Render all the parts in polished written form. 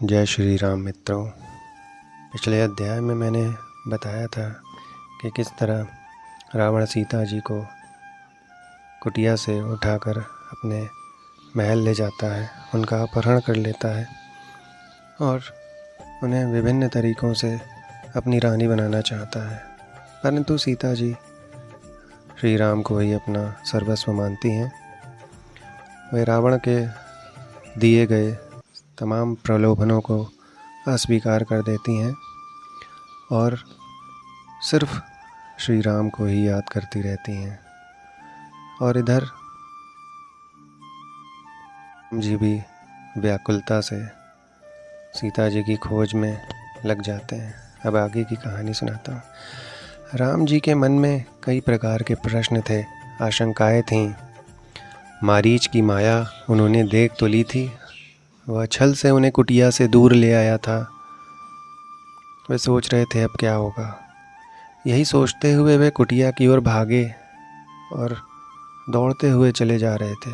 जय श्री राम मित्रों। पिछले अध्याय में मैंने बताया था कि किस तरह रावण सीता जी को कुटिया से उठाकर अपने महल ले जाता है, उनका अपहरण कर लेता है और उन्हें विभिन्न तरीक़ों से अपनी रानी बनाना चाहता है। परंतु सीता जी श्री राम को ही अपना सर्वस्व मानती हैं। वे रावण के दिए गए तमाम प्रलोभनों को अस्वीकार कर देती हैं और सिर्फ श्री राम को ही याद करती रहती हैं। और इधर राम जी भी व्याकुलता से सीता जी की खोज में लग जाते हैं। अब आगे की कहानी सुनाता हूँ। राम जी के मन में कई प्रकार के प्रश्न थे, आशंकाएं थीं। मारीच की माया उन्होंने देख तो ली थी, वह छल से उन्हें कुटिया से दूर ले आया था। वे सोच रहे थे अब क्या होगा। यही सोचते हुए वे कुटिया की ओर भागे और दौड़ते हुए चले जा रहे थे।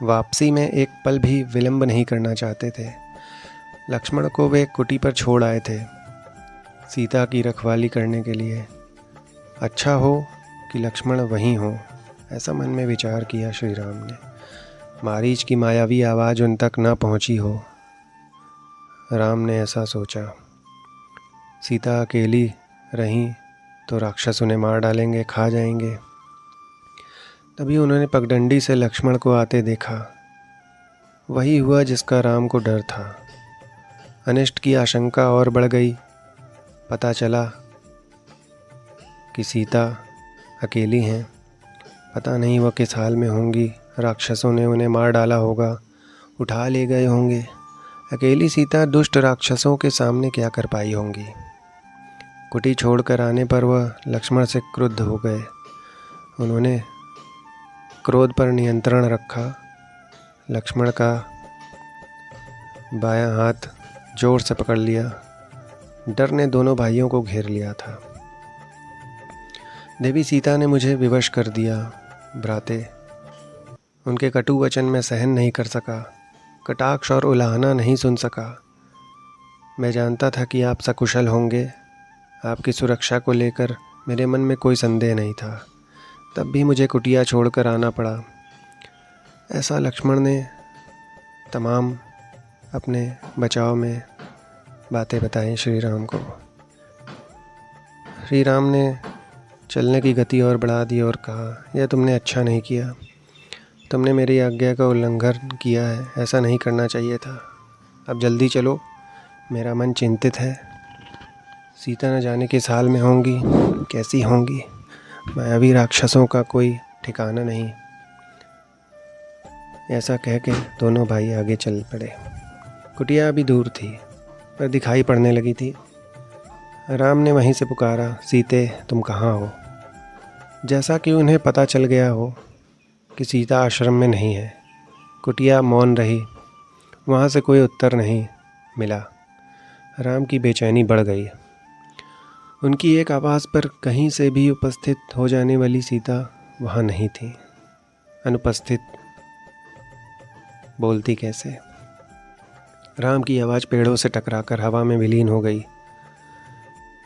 वापसी में एक पल भी विलंब नहीं करना चाहते थे। लक्ष्मण को वे कुटी पर छोड़ आए थे सीता की रखवाली करने के लिए। अच्छा हो कि लक्ष्मण वहीं हो, ऐसा मन में विचार किया श्री राम ने। मारीच की मायावी आवाज़ उन तक न पहुंची हो, राम ने ऐसा सोचा। सीता अकेली रहीं तो राक्षस उन्हें मार डालेंगे, खा जाएंगे। तभी उन्होंने पगडंडी से लक्ष्मण को आते देखा। वही हुआ जिसका राम को डर था। अनिष्ट की आशंका और बढ़ गई। पता चला कि सीता अकेली हैं, पता नहीं वह किस हाल में होंगी। राक्षसों ने उन्हें मार डाला होगा, उठा ले गए होंगे। अकेली सीता दुष्ट राक्षसों के सामने क्या कर पाई होंगी। कुटी छोड़कर आने पर वह लक्ष्मण से क्रुद्ध हो गए। उन्होंने क्रोध पर नियंत्रण रखा। लक्ष्मण का बायां हाथ जोर से पकड़ लिया। डर ने दोनों भाइयों को घेर लिया था। देवी सीता ने मुझे विवश कर दिया भ्राते। उनके कटु वचन में सहन नहीं कर सका, कटाक्ष और उलाहना नहीं सुन सका। मैं जानता था कि आप सकुशल होंगे। आपकी सुरक्षा को लेकर मेरे मन में कोई संदेह नहीं था, तब भी मुझे कुटिया छोड़कर आना पड़ा। ऐसा लक्ष्मण ने तमाम अपने बचाव में बातें बताई श्री राम को। श्री राम ने चलने की गति और बढ़ा दी और कहा, यह तुमने अच्छा नहीं किया। तुमने मेरी आज्ञा का उल्लंघन किया है, ऐसा नहीं करना चाहिए था। अब जल्दी चलो, मेरा मन चिंतित है। सीता न जाने किस हाल में होंगी, कैसी होंगी। मायावी राक्षसों का कोई ठिकाना नहीं। ऐसा कह के दोनों भाई आगे चल पड़े। कुटिया अभी दूर थी पर दिखाई पड़ने लगी थी। राम ने वहीं से पुकारा, सीते तुम कहाँ हो। जैसा कि उन्हें पता चल गया हो कि सीता आश्रम में नहीं है। कुटिया मौन रही, वहाँ से कोई उत्तर नहीं मिला। राम की बेचैनी बढ़ गई। उनकी एक आवाज़ पर कहीं से भी उपस्थित हो जाने वाली सीता वहाँ नहीं थी। अनुपस्थित बोलती कैसे। राम की आवाज़ पेड़ों से टकराकर हवा में विलीन हो गई,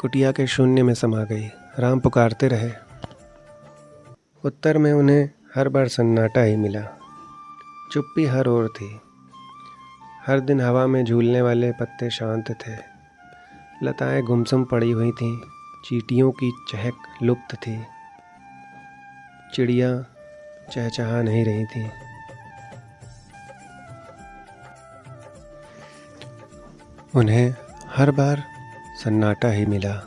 कुटिया के शून्य में समा गई। राम पुकारते रहे। उत्तर में उन्हें हर बार सन्नाटा ही मिला। चुप्पी हर ओर थी। हर दिन हवा में झूलने वाले पत्ते शांत थे। लताएं गुमसुम पड़ी हुई थीं। चींटियों की चहक लुप्त थी। चिड़ियाँ चहचहा नहीं रही थीं। उन्हें हर बार सन्नाटा ही मिला।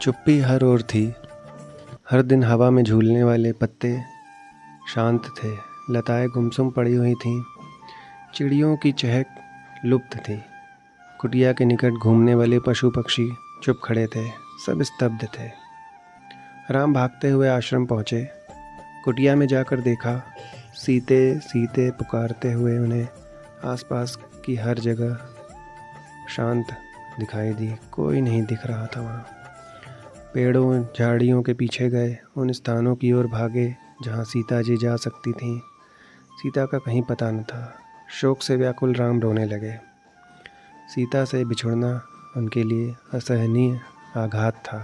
चुप्पी हर ओर थी। हर दिन हवा में झूलने वाले पत्ते शांत थे। लताएं गुमसुम पड़ी हुई थीं। चिड़ियों की चहक लुप्त थी। कुटिया के निकट घूमने वाले पशु पक्षी चुप खड़े थे, सब स्तब्ध थे। राम भागते हुए आश्रम पहुँचे। कुटिया में जाकर देखा, सीते सीते पुकारते हुए उन्हें आसपास की हर जगह शांत दिखाई दी। कोई नहीं दिख रहा था वहाँ। पेड़ों झाड़ियों के पीछे गए, उन स्थानों की ओर भागे जहाँ सीता जी जा सकती थीं। सीता का कहीं पता न था। शोक से व्याकुल राम रोने लगे। सीता से बिछुड़ना उनके लिए असहनीय आघात था।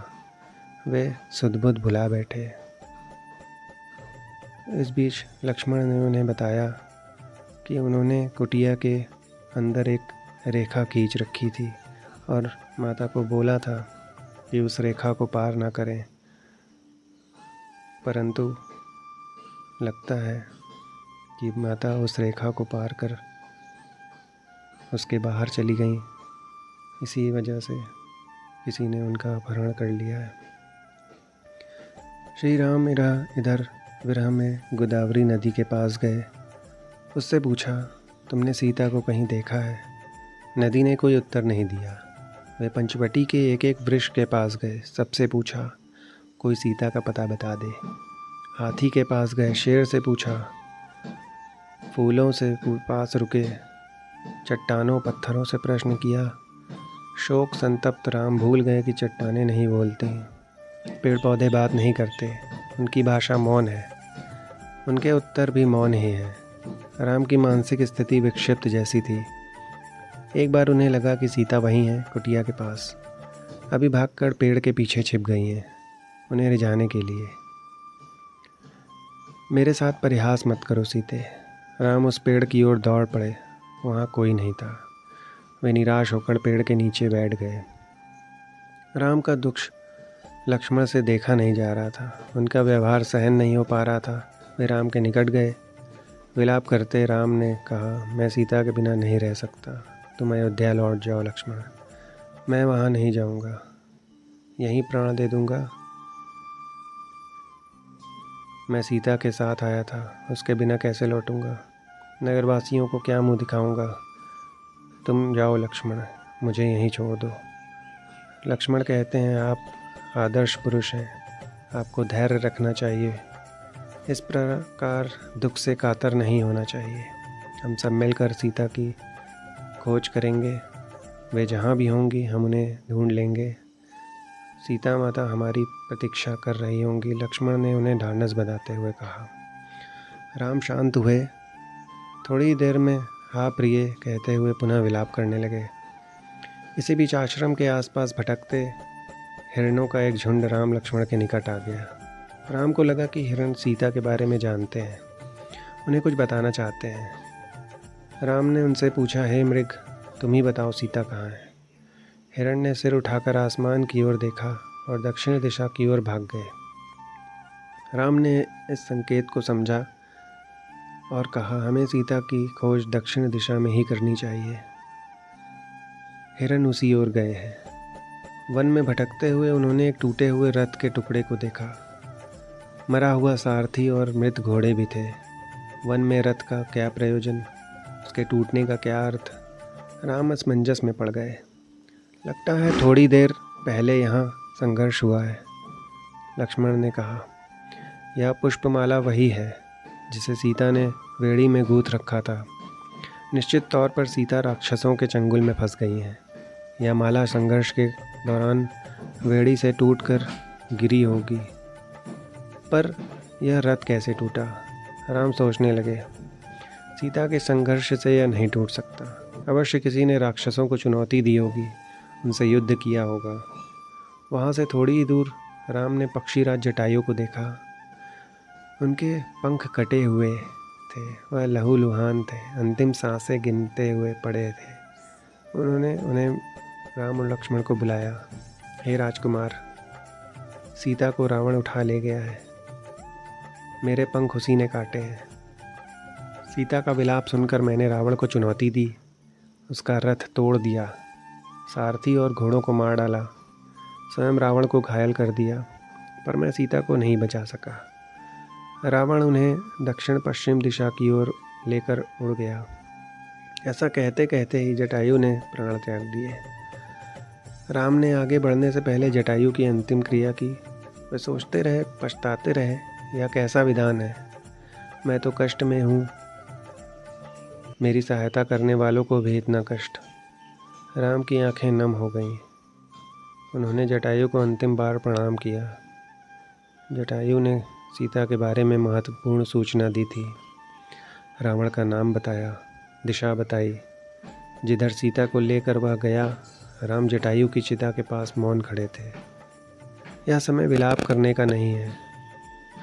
वे सुध-बुध भुला बैठे। इस बीच लक्ष्मण ने उन्हें बताया कि उन्होंने कुटिया के अंदर एक रेखा खींच रखी थी और माता को बोला था कि उस रेखा को पार ना करें, परंतु लगता है कि माता उस रेखा को पार कर उसके बाहर चली गईं। इसी वजह से किसी ने उनका अपहरण कर लिया है। श्री राम इधर विरह में गोदावरी नदी के पास गए। उससे पूछा, तुमने सीता को कहीं देखा है? नदी ने कोई उत्तर नहीं दिया। वे पंचवटी के एक एक वृक्ष के पास गए। सबसे पूछा, कोई सीता का पता बता दे। हाथी के पास गए। शेर से पूछा। फूलों से पास रुके। चट्टानों पत्थरों से प्रश्न किया। शोक संतप्त राम भूल गए कि चट्टानें नहीं बोलती, पेड़ पौधे बात नहीं करते, उनकी भाषा मौन है। उनके उत्तर भी मौन ही हैं। राम की मानसिक स्थिति विक्षिप्त जैसी थी। एक बार उन्हें लगा कि सीता वहीं है, कुटिया के पास। अभी भागकर पेड़ के पीछे छिप गई हैं, उन्हें रिझाने के लिए। मेरे साथ परिहास मत करो सीते। राम उस पेड़ की ओर दौड़ पड़े। वहाँ कोई नहीं था। वे निराश होकर पेड़ के नीचे बैठ गए। राम का दुख लक्ष्मण से देखा नहीं जा रहा था। उनका व्यवहार सहन नहीं हो पा रहा था। वे राम के निकट गए। विलाप करते राम ने कहा, मैं सीता के बिना नहीं रह सकता। तुम अयोध्या लौट जाओ लक्ष्मण। मैं वहाँ नहीं जाऊँगा, यहीं प्राण दे दूँगा। मैं सीता के साथ आया था, उसके बिना कैसे लौटूँगा? नगरवासियों को क्या मुँह दिखाऊँगा? तुम जाओ लक्ष्मण, मुझे यहीं छोड़ दो। लक्ष्मण कहते हैं, आप आदर्श पुरुष हैं, आपको धैर्य रखना चाहिए। इस प्रकार दुख से कातर नहीं होना चाहिए। हम सब मिलकर सीता की खोज करेंगे। वे जहाँ भी होंगी हम उन्हें ढूंढ लेंगे। सीता माता हमारी प्रतीक्षा कर रही होंगी, लक्ष्मण ने उन्हें ढाढ़स बंधाते हुए कहा। राम शांत हुए। थोड़ी देर में हाँ प्रिय कहते हुए पुनः विलाप करने लगे। इसी बीच आश्रम के आसपास भटकते हिरणों का एक झुंड राम लक्ष्मण के निकट आ गया। राम को लगा कि हिरण सीता के बारे में जानते हैं, उन्हें कुछ बताना चाहते हैं। राम ने उनसे पूछा, हे मृग, तुम ही बताओ सीता कहाँ है? हिरण ने सिर उठाकर आसमान की ओर देखा और दक्षिण दिशा की ओर भाग गए। राम ने इस संकेत को समझा और कहा, हमें सीता की खोज दक्षिण दिशा में ही करनी चाहिए। हिरण उसी ओर गए हैं। वन में भटकते हुए उन्होंने एक टूटे हुए रथ के टुकड़े को देखा। मरा हुआ सारथी और मृत घोड़े भी थे। वन में रथ का क्या प्रयोजन, उसके टूटने का क्या अर्थ? राम असमंजस में पड़ गए। लगता है थोड़ी देर पहले यहाँ संघर्ष हुआ है, लक्ष्मण ने कहा। यह पुष्पमाला वही है जिसे सीता ने वेड़ी में गूंथ रखा था। निश्चित तौर पर सीता राक्षसों के चंगुल में फंस गई हैं। यह माला संघर्ष के दौरान वेड़ी से टूटकर गिरी होगी। पर यह रथ कैसे टूटा? राम सोचने लगे। सीता के संघर्ष से यह नहीं टूट सकता। अवश्य किसी ने राक्षसों को चुनौती दी होगी, उनसे युद्ध किया होगा। वहाँ से थोड़ी ही दूर राम ने पक्षीराज जटायु को देखा। उनके पंख कटे हुए थे, वह लहूलुहान थे, अंतिम सांसें गिनते हुए पड़े थे। उन्होंने उन्हें राम और लक्ष्मण को बुलाया। हे राजकुमार, सीता को रावण उठा ले गया है। मेरे पंख उसी ने काटे हैं। सीता का विलाप सुनकर मैंने रावण को चुनौती दी, उसका रथ तोड़ दिया, सारथी और घोड़ों को मार डाला, स्वयं रावण को घायल कर दिया, पर मैं सीता को नहीं बचा सका। रावण उन्हें दक्षिण पश्चिम दिशा की ओर लेकर उड़ गया। ऐसा कहते कहते ही जटायु ने प्राण त्याग दिए। राम ने आगे बढ़ने से पहले जटायु की अंतिम क्रिया की। वे सोचते रहे, पछताते रहे, यह कैसा विधान है। मैं तो कष्ट में हूँ, मेरी सहायता करने वालों को भी इतना कष्ट। राम की आंखें नम हो गईं। उन्होंने जटायु को अंतिम बार प्रणाम किया। जटायु ने सीता के बारे में महत्वपूर्ण सूचना दी थी। रावण का नाम बताया, दिशा बताई, जिधर सीता को लेकर वह गया, राम जटायु की चिता के पास मौन खड़े थे। यह समय विलाप करने का नहीं है,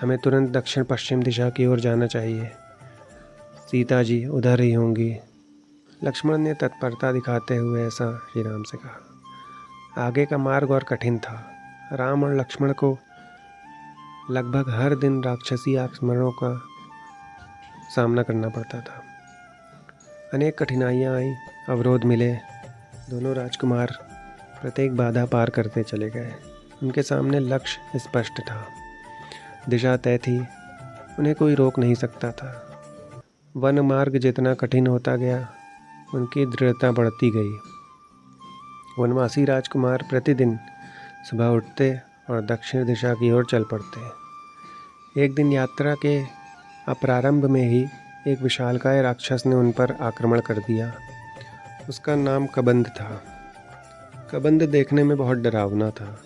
हमें तुरंत दक्षिण पश्चिम दिशा की ओर जाना चाहिए। सीता जी उधर ही होंगी। लक्ष्मण ने तत्परता दिखाते हुए ऐसा श्री राम से कहा। आगे का मार्ग और कठिन था। राम और लक्ष्मण को लगभग हर दिन राक्षसी आक्रमणों का सामना करना पड़ता था। अनेक कठिनाइयाँ आईं, अवरोध मिले। दोनों राजकुमार प्रत्येक बाधा पार करते चले गए। उनके सामने लक्ष्य स्पष्ट था, दिशा तय थी, उन्हें कोई रोक नहीं सकता था। वन मार्ग जितना कठिन होता गया, उनकी दृढ़ता बढ़ती गई। वनवासी राजकुमार प्रतिदिन सुबह उठते और दक्षिण दिशा की ओर चल पड़ते। एक दिन यात्रा के प्रारंभ में ही एक विशालकाय राक्षस ने उन पर आक्रमण कर दिया। उसका नाम कबंध था। कबंध देखने में बहुत डरावना था।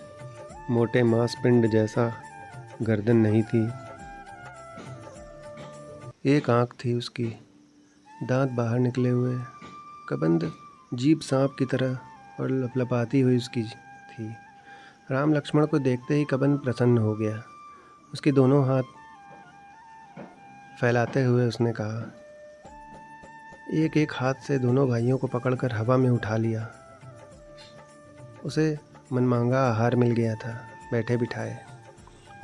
मोटे मांसपिंड जैसा, गर्दन नहीं थी, एक आंख थी उसकी, दांत बाहर निकले हुए। कबंध जीभ सांप की तरह और लपलपाती हुई उसकी थी। राम लक्ष्मण को देखते ही कबंध प्रसन्न हो गया। उसके दोनों हाथ फैलाते हुए उसने कहा। एक एक हाथ से दोनों भाइयों को पकड़कर हवा में उठा लिया। उसे मनमांगा आहार मिल गया था। बैठे बिठाए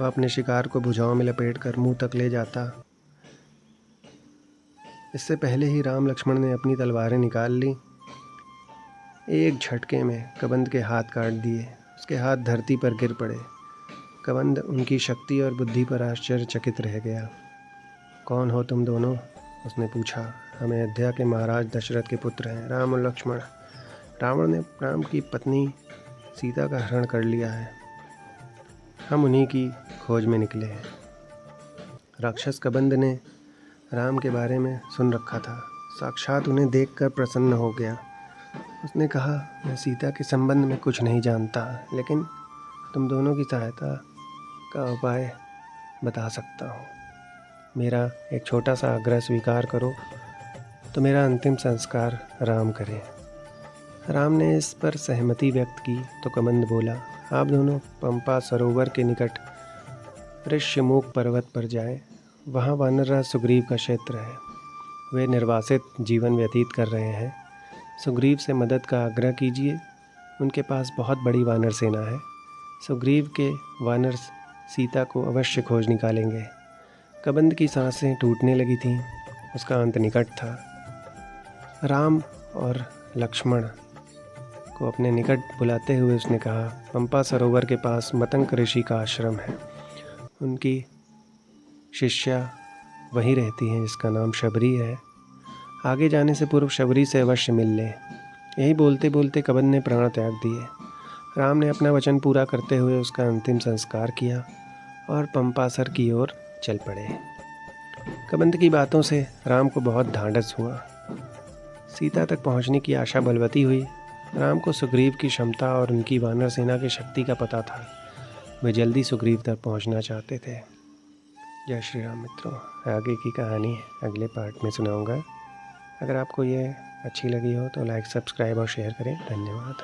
वह अपने शिकार को भुजाओं में लपेटकर मुंह तक ले जाता। इससे पहले ही राम लक्ष्मण ने अपनी तलवारें निकाल ली। एक झटके में कबंध के हाथ काट दिए। उसके हाथ धरती पर गिर पड़े। कबंध उनकी शक्ति और बुद्धि पर आश्चर्यचकित रह गया। कौन हो तुम दोनों? उसने पूछा। हम अयोध्या के महाराज दशरथ के पुत्र हैं, राम और लक्ष्मण। रावण ने राम की पत्नी सीता का हरण कर लिया है। हम उन्हीं की खोज में निकले हैं। राक्षस कबंध ने राम के बारे में सुन रखा था। साक्षात उन्हें देखकर प्रसन्न हो गया। उसने कहा, मैं सीता के संबंध में कुछ नहीं जानता, लेकिन तुम दोनों की सहायता का उपाय बता सकता हूँ। मेरा एक छोटा सा आग्रह स्वीकार करो तो मेरा अंतिम संस्कार राम करें। राम ने इस पर सहमति व्यक्त की तो कबंध बोला, आप दोनों पंपा सरोवर के निकट ऋष्यमुख पर्वत पर जाएं। वहाँ वानरराज सुग्रीव का क्षेत्र है। वे निर्वासित जीवन व्यतीत कर रहे हैं। सुग्रीव से मदद का आग्रह कीजिए। उनके पास बहुत बड़ी वानर सेना है। सुग्रीव के वानर सीता को अवश्य खोज निकालेंगे। कबंध की सांसें टूटने लगी थीं। उसका अंत निकट था। राम और लक्ष्मण को अपने निकट बुलाते हुए उसने कहा, पंपा सरोवर के पास मतंग ऋषि का आश्रम है। उनकी शिष्या वहीं रहती हैं, जिसका नाम शबरी है। आगे जाने से पूर्व शबरी से अवश्य मिल लें। यही बोलते बोलते कबंध ने प्राण त्याग दिए। राम ने अपना वचन पूरा करते हुए उसका अंतिम संस्कार किया और पंपासर की ओर चल पड़े। कबंध की बातों से राम को बहुत ढांढस हुआ। सीता तक पहुंचने की आशा बलवती हुई। राम को सुग्रीव की क्षमता और उनकी वानर सेना की शक्ति का पता था। वे जल्दी सुग्रीव तक पहुंचना चाहते थे। जय श्री राम मित्रों, आगे की कहानी अगले पार्ट में सुनाऊंगा। अगर आपको ये अच्छी लगी हो तो लाइक, सब्सक्राइब और शेयर करें। धन्यवाद।